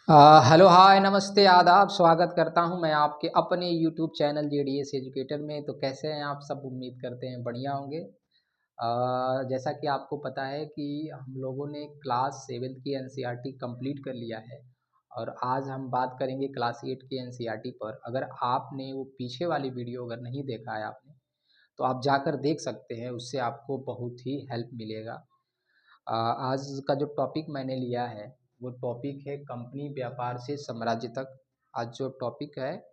Hello hi नमस्ते आदाब। स्वागत करता हूं मैं आपके अपने यूट्यूब चैनल जेडीएस एजुकेटर में। तो कैसे हैं आप सब? उम्मीद करते हैं बढ़िया होंगे। जैसा कि आपको पता है कि हम लोगों ने क्लास 7 की एनसीईआरटी कंप्लीट कर लिया है और आज हम बात करेंगे क्लास 8 की एनसीईआरटी पर। अगर आपने वो पीछे वाली वीडियो अगर नहीं देखा है आपने, तो आप जाकर देख सकते हैं, उससे आपको बहुत ही हेल्प मिलेगा। आज का जो टॉपिक मैंने लिया है वो टॉपिक है कंपनी व्यापार से साम्राज्य तक। आज जो टॉपिक है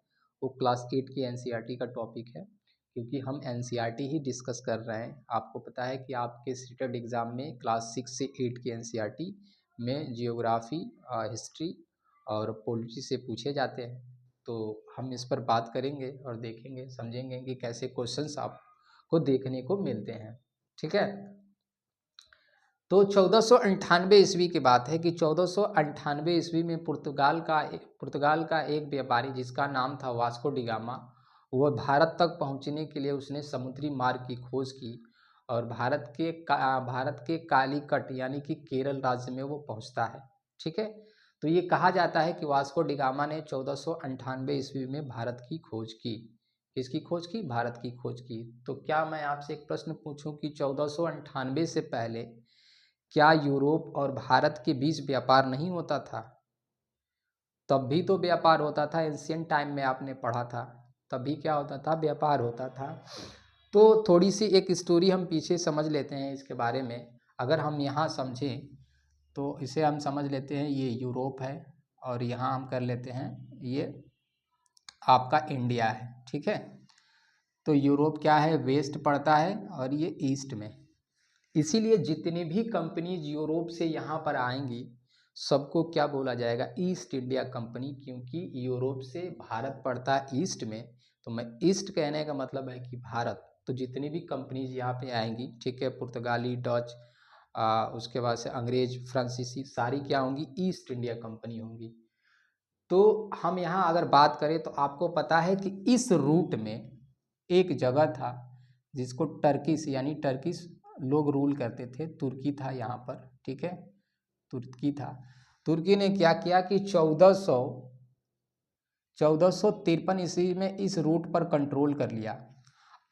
वो क्लास 8 की एनसीईआरटी का टॉपिक है, क्योंकि हम एनसीईआरटी ही डिस्कस कर रहे हैं। आपको पता है कि आपके सीटेट एग्ज़ाम में क्लास 6 से 8 की एनसीईआरटी में जियोग्राफी, हिस्ट्री और पॉलिटी से पूछे जाते हैं। तो हम इस पर बात करेंगे और देखेंगे समझेंगे कि कैसे क्वेश्चंस आपको देखने को मिलते हैं। ठीक है। तो 1498 ईस्वी की बात है कि 1498 ईस्वी में पुर्तगाल का एक व्यापारी जिसका नाम था वास्को डी गामा, वह भारत तक पहुंचने के लिए उसने समुद्री मार्ग की खोज की और भारत के कालीकट यानी कि केरल राज्य में वो पहुंचता है। ठीक है। तो ये कहा जाता है कि वास्को डी गामा ने 1498 ईस्वी में भारत की खोज की। किसकी खोज की? भारत की खोज की। तो क्या मैं आपसे एक प्रश्न पूछूं कि 1498 से पहले क्या यूरोप और भारत के बीच व्यापार नहीं होता था? तब भी तो व्यापार होता था। एंशियंट टाइम में आपने पढ़ा था, तभी क्या होता था? व्यापार होता था। तो थोड़ी सी एक स्टोरी हम पीछे समझ लेते हैं इसके बारे में। अगर हम यहाँ समझें तो इसे हम समझ लेते हैं ये यूरोप है और यहाँ हम कर लेते हैं ये आपका इंडिया है। ठीक है। तो यूरोप क्या है? वेस्ट पड़ता है और ये ईस्ट में। इसीलिए जितनी भी कंपनीज यूरोप से यहाँ पर आएंगी सबको क्या बोला जाएगा? ईस्ट इंडिया कंपनी, क्योंकि यूरोप से भारत पड़ता है ईस्ट में। तो मैं ईस्ट कहने का मतलब है कि भारत। तो जितनी भी कंपनीज यहाँ पे आएंगी, ठीक है, पुर्तगाली, डच, उसके बाद से अंग्रेज, फ्रांसीसी, सारी क्या होंगी? ईस्ट इंडिया कंपनी होंगी। तो हम यहाँ अगर बात करें तो आपको पता है कि इस रूट में एक जगह था जिसको टर्किश यानी टर्किश लोग रूल करते थे। तुर्की था यहाँ पर। ठीक है। तुर्की था। तुर्की ने क्या किया कि 1453 ईस्वी में इस रूट पर कंट्रोल कर लिया।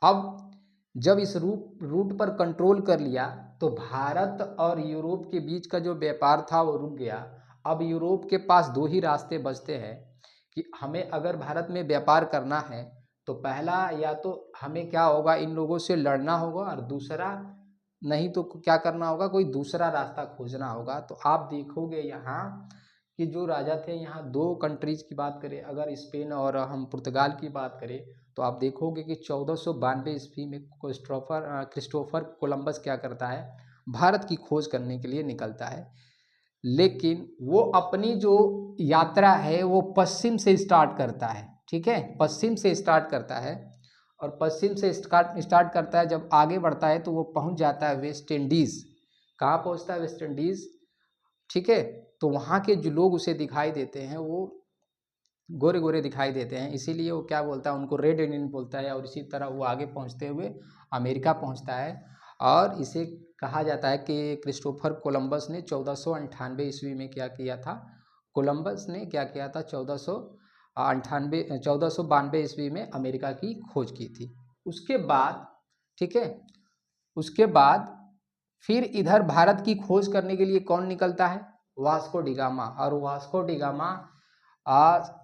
अब जब इस रूट पर कंट्रोल कर लिया तो भारत और यूरोप के बीच का जो व्यापार था वो रुक गया। अब यूरोप के पास दो ही रास्ते बचते हैं कि हमें अगर भारत में व्यापार करना है तो पहला या तो हमें क्या होगा? इन लोगों से लड़ना होगा, और दूसरा नहीं तो क्या करना होगा? कोई दूसरा रास्ता खोजना होगा। तो आप देखोगे यहाँ कि जो राजा थे, यहाँ दो कंट्रीज की बात करें, अगर स्पेन और हम पुर्तगाल की बात करें, तो आप देखोगे कि 1492 ईस्वी में क्रिस्टोफर कोलंबस क्या करता है? भारत की खोज करने के लिए निकलता है। लेकिन वो अपनी जो यात्रा है वो पश्चिम से स्टार्ट करता है। ठीक है। पश्चिम से स्टार्ट करता है और पश्चिम से स्टार्ट करता है। जब आगे बढ़ता है तो वो पहुंच जाता है वेस्ट इंडीज़। कहाँ पहुंचता है? West Indies. ठीक है। तो वहाँ के जो लोग उसे दिखाई देते हैं वो गोरे गोरे दिखाई देते हैं, इसीलिए वो क्या बोलता है? उनको रेड इंडियन बोलता है। और इसी तरह वो आगे पहुंचते हुए अमेरिका पहुंचता है। और इसे कहा जाता है कि क्रिस्टोफर कोलंबस ने 1498 ईस्वी में क्या किया था? कोलंबस ने क्या किया था? 1492 ईस्वी में अमेरिका की खोज की थी। उसके बाद, ठीक है, उसके बाद फिर इधर भारत की खोज करने के लिए कौन निकलता है? Vasco da Gama. और Vasco da Gama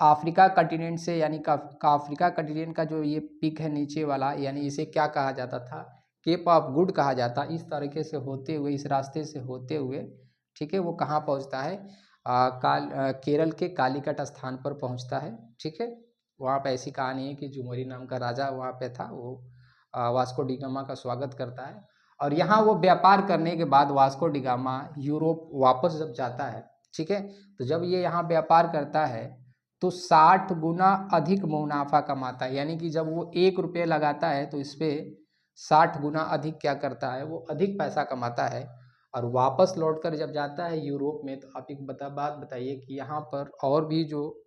Africa continent से, यानी अफ्रीका कंटिनेंट का जो ये पिक है नीचे वाला, यानी इसे क्या कहा जाता था? केप ऑफ गुड कहा जाता। इस तरीके से होते हुए, इस रास्ते से होते हुए, ठीक है, वो कहाँ पहुँचता है? केरल के कालीकट स्थान पर पहुँचता है। ठीक है। वहाँ पे ऐसी कहानी है कि जुमोरी नाम का राजा वहाँ पे था, वो वास्को डी गामा का स्वागत करता है। और यहाँ वो व्यापार करने के बाद वास्को डी गामा यूरोप वापस जब जाता है, ठीक है, तो जब ये यहाँ व्यापार करता है तो 60 गुना अधिक मुनाफा कमाता है। यानी कि जब वो 1 रुपये लगाता है तो इस पे 60 गुना अधिक क्या करता है? वो अधिक पैसा कमाता है। और वापस लौटकर जब जाता है यूरोप में, तो आप एक बात बताइए कि यहाँ पर और भी जो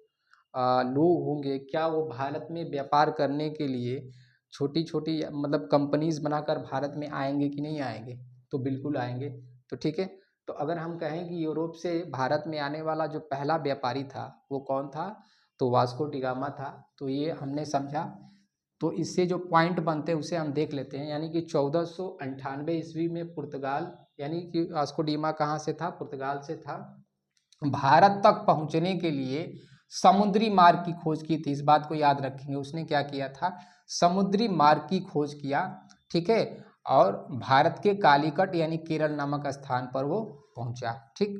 लोग होंगे, क्या वो भारत में व्यापार करने के लिए छोटी छोटी मतलब कंपनीज बनाकर भारत में आएंगे कि नहीं आएंगे? तो बिल्कुल आएंगे। तो ठीक है। तो अगर हम कहें कि यूरोप से भारत में आने वाला जो पहला व्यापारी था वो कौन था, तो वास्को डिगामा था। तो ये हमने समझा। तो इससे जो पॉइंट बनते हैं उसे हम देख लेते हैं। यानी कि 1498 ईस्वी में पुर्तगाल, यानी कि वास्को डिगामा कहाँ से था, पुर्तगाल से था। भारत तक पहुंचने के लिए समुद्री मार्ग की खोज की थी, इस बात को याद रखेंगे। उसने क्या किया था, समुद्री मार्ग की खोज किया, ठीक है। और भारत के कालीकट यानी केरल नामक स्थान पर वो पहुंचा, ठीक।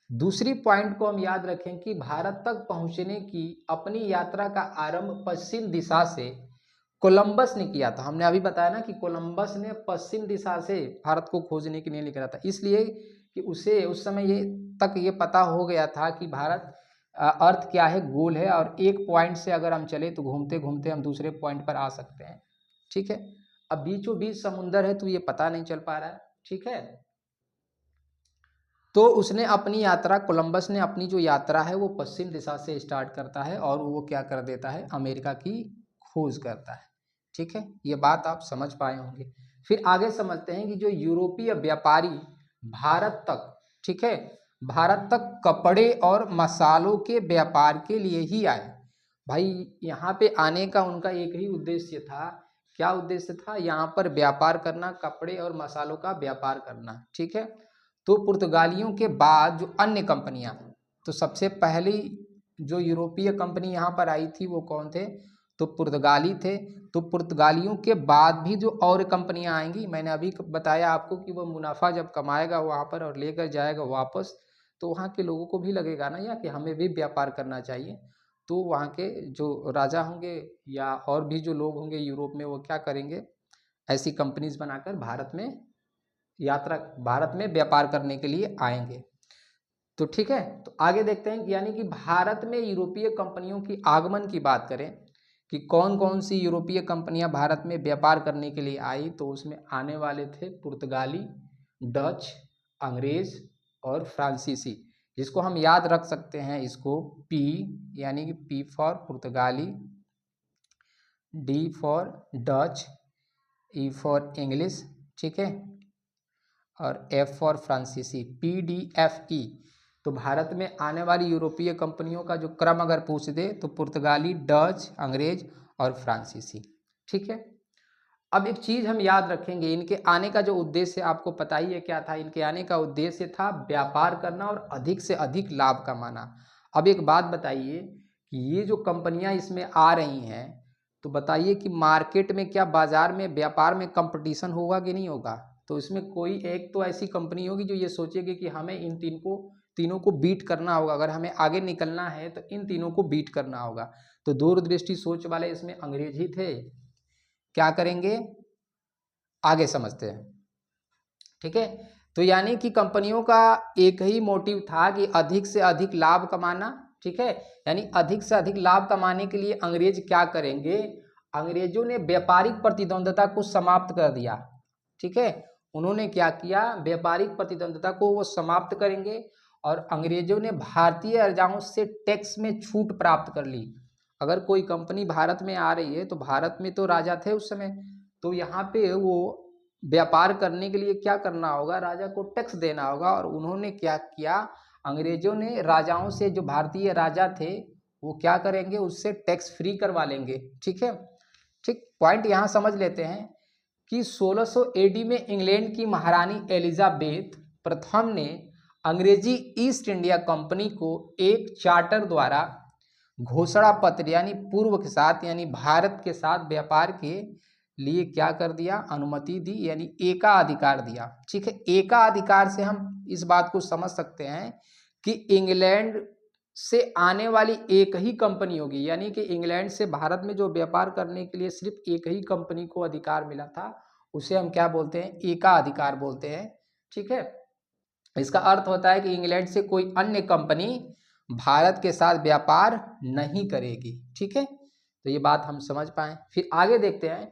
दूसरी पॉइंट को हम याद रखें कि भारत तक पहुंचने की अपनी यात्रा का आरंभ पश्चिम दिशा से कोलंबस ने किया था। हमने अभी बताया ना कि कोलंबस ने पश्चिम दिशा से भारत को खोजने के लिए निकला था, इसलिए कि उसे उस समय ये पता हो गया था कि भारत अर्थ क्या है, गोल है, और एक पॉइंट से अगर हम चले तो घूमते घूमते हम दूसरे पॉइंट पर आ सकते हैं, ठीक है। अब बीचों बीच समुंदर है तो ये पता नहीं चल पा रहा है, ठीक है। तो उसने अपनी यात्रा, कोलंबस ने अपनी जो यात्रा है वो पश्चिम दिशा से स्टार्ट करता है और वो क्या कर देता है, अमेरिका की खोज करता है, ठीक है। ये बात आप समझ पाए होंगे। फिर आगे समझते हैं कि जो यूरोपीय व्यापारी भारत तक, ठीक है, भारत तक कपड़े और मसालों के व्यापार के लिए ही आए। भाई यहाँ पे आने का उनका एक ही उद्देश्य था। क्या उद्देश्य था, यहाँ पर व्यापार करना, कपड़े और मसालों का व्यापार करना, ठीक है। तो पुर्तगालियों के बाद जो अन्य कंपनियां, तो सबसे पहली जो यूरोपीय कंपनी यहाँ पर आई थी वो कौन थे, तो पुर्तगाली थे। तो पुर्तगालियों के बाद भी जो और कंपनियां आएंगी, मैंने अभी बताया आपको कि वो मुनाफा जब कमाएगा वहाँ पर और लेकर जाएगा वापस, तो वहाँ के लोगों को भी लगेगा ना या कि हमें भी व्यापार करना चाहिए। तो वहाँ के जो राजा होंगे या और भी जो लोग होंगे यूरोप में, वो क्या करेंगे, ऐसी कंपनीज बनाकर भारत में व्यापार करने के लिए आएंगे। तो ठीक है, तो आगे देखते हैं। यानी कि भारत में यूरोपीय कंपनियों की आगमन की बात करें कि कौन कौन सी यूरोपीय कंपनियां भारत में व्यापार करने के लिए आई, तो उसमें आने वाले थे पुर्तगाली, डच, अंग्रेज और फ्रांसीसी, जिसको हम याद रख सकते हैं इसको पी, यानी कि पी फॉर पुर्तगाली, D for Dutch, E for English, ठीक है, और एफ फॉर फ्रांसीसी, PDFE। तो भारत में आने वाली यूरोपीय कंपनियों का जो क्रम अगर पूछ दे तो पुर्तगाली, डच, अंग्रेज और फ्रांसीसी, ठीक है। अब एक चीज हम याद रखेंगे, इनके आने का जो उद्देश्य आपको पता ही है क्या था। इनके आने का उद्देश्य था व्यापार करना और अधिक से अधिक लाभ कमाना। अब एक बात बताइए कि ये जो कंपनियां इसमें आ रही हैं, तो बताइए कि मार्केट में क्या, बाजार में, व्यापार में कंपटीशन होगा कि नहीं होगा। तो इसमें कोई एक तो ऐसी कंपनी होगी जो ये सोचेगी कि हमें इन तीनों को बीट करना होगा, अगर हमें आगे निकलना है तो इन तीनों को बीट करना होगा। तो दूरदृष्टि सोच वाले इसमें अंग्रेज ही थे। क्या करेंगे आगे समझते हैं, ठीक है। तो यानी कि कंपनियों का एक ही मोटिव था कि अधिक से अधिक लाभ कमाना, ठीक है। यानी अधिक से अधिक लाभ कमाने के लिए अंग्रेज क्या करेंगे, अंग्रेजों ने व्यापारिक प्रतिद्वंद्विता को समाप्त कर दिया, ठीक है। उन्होंने क्या किया, व्यापारिक प्रतिद्वंद्विता को वो समाप्त करेंगे और अंग्रेजों ने भारतीय प्रजाओं से टैक्स में छूट प्राप्त कर ली। अगर कोई कंपनी भारत में आ रही है तो भारत में तो राजा थे उस समय, तो यहाँ पे वो व्यापार करने के लिए क्या करना होगा, राजा को टैक्स देना होगा। और उन्होंने क्या किया, अंग्रेजों ने राजाओं से, जो भारतीय राजा थे वो क्या करेंगे, उससे टैक्स फ्री करवा लेंगे, ठीक है। ठीक, पॉइंट यहाँ समझ लेते हैं कि 1600 AD में इंग्लैंड की महारानी एलिजाबेथ प्रथम ने अंग्रेजी ईस्ट इंडिया कंपनी को एक चार्टर द्वारा घोषणा पत्र यानी पूर्व के साथ, यानी भारत के साथ व्यापार के लिए क्या कर दिया, अनुमति दी, यानी एकाधिकार दिया, ठीक है। एकाधिकार से हम इस बात को समझ सकते हैं कि इंग्लैंड से आने वाली एक ही कंपनी होगी, यानी कि इंग्लैंड से भारत में जो व्यापार करने के लिए सिर्फ एक ही कंपनी को अधिकार मिला था, उसे हम क्या बोलते हैं, एकाधिकार बोलते हैं, ठीक है। इसका अर्थ होता है कि इंग्लैंड से कोई अन्य कंपनी भारत के साथ व्यापार नहीं करेगी, ठीक है। तो ये बात हम समझ पाए। फिर आगे देखते हैं,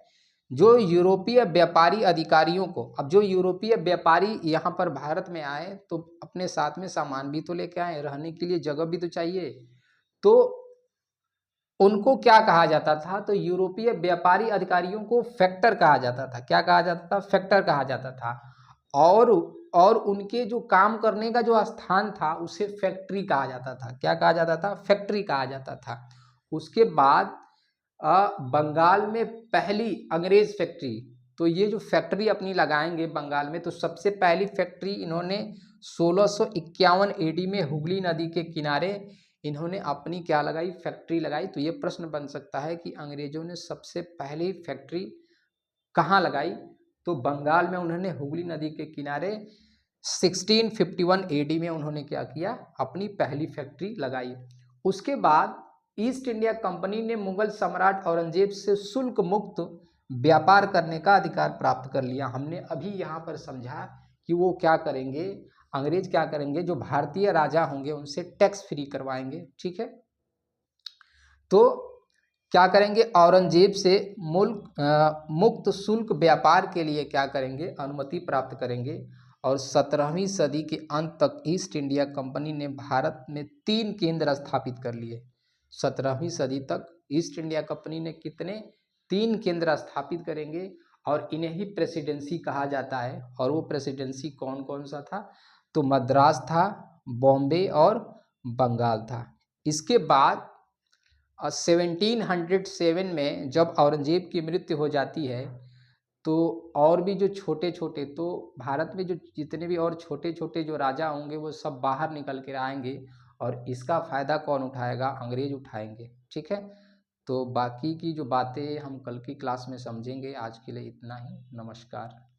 जो यूरोपीय व्यापारी अधिकारियों को, अब जो यूरोपीय व्यापारी यहाँ पर भारत में आए तो अपने साथ में सामान भी तो लेके आए, रहने के लिए जगह भी तो चाहिए। तो उनको क्या कहा जाता था, तो यूरोपीय व्यापारी अधिकारियों को फैक्टर कहा जाता था। क्या कहा जाता था, फैक्टर कहा जाता था। और और उनके जो काम करने का जो स्थान था उसे फैक्ट्री कहा जाता था। क्या कहा जाता था? फैक्ट्री कहा जाता था। उसके बाद बंगाल में पहली अंग्रेज फैक्ट्री, तो ये जो फैक्ट्री अपनी लगाएंगे बंगाल में, तो सबसे पहली फैक्ट्री इन्होंने 1651 एडी में हुगली नदी के किनारे इन्होंने अपनी क्या लगाई? फैक्ट्री लगाई। तो ये प्रश्न बन सकता है कि अंग्रेजों ने सबसे पहली फैक्ट्री कहाँ लगाई? तो बंगाल में उन्होंने हुगली नदी के किनारे 1651 एडी में उन्होंने क्या किया? अपनी पहली फैक्ट्री लगाई। उसके बाद ईस्ट इंडिया कंपनी ने मुगल सम्राट औरंगजेब से शुल्क मुक्त व्यापार करने का अधिकार प्राप्त कर लिया। हमने अभी यहाँ पर समझा कि वो क्या करेंगे, अंग्रेज क्या करेंगे, जो भारतीय राजा होंगे उनसे टैक्स फ्री करवाएंगे। ठीक है, तो क्या करेंगे? औरंगजेब से मुक्त शुल्क व्यापार के लिए क्या करेंगे? अनुमति प्राप्त करेंगे। और 17वीं सदी के अंत तक ईस्ट इंडिया कंपनी ने भारत में 3 केंद्र स्थापित कर लिए। 17वीं सदी तक ईस्ट इंडिया कंपनी ने कितने? 3 केंद्र स्थापित करेंगे और इन्हें ही प्रेसिडेंसी कहा जाता है। और वो प्रेसिडेंसी कौन कौन सा था? तो मद्रास था, बॉम्बे और बंगाल था। इसके बाद 1707 में जब औरंगजेब की मृत्यु हो जाती है, तो और भी जो छोटे छोटे, तो भारत में जो जितने भी और छोटे छोटे जो राजा होंगे वो सब बाहर निकल कर आएंगे और इसका फ़ायदा कौन उठाएगा? अंग्रेज उठाएंगे। ठीक है, तो बाकी की जो बातें हम कल की क्लास में समझेंगे। आज के लिए इतना ही। नमस्कार।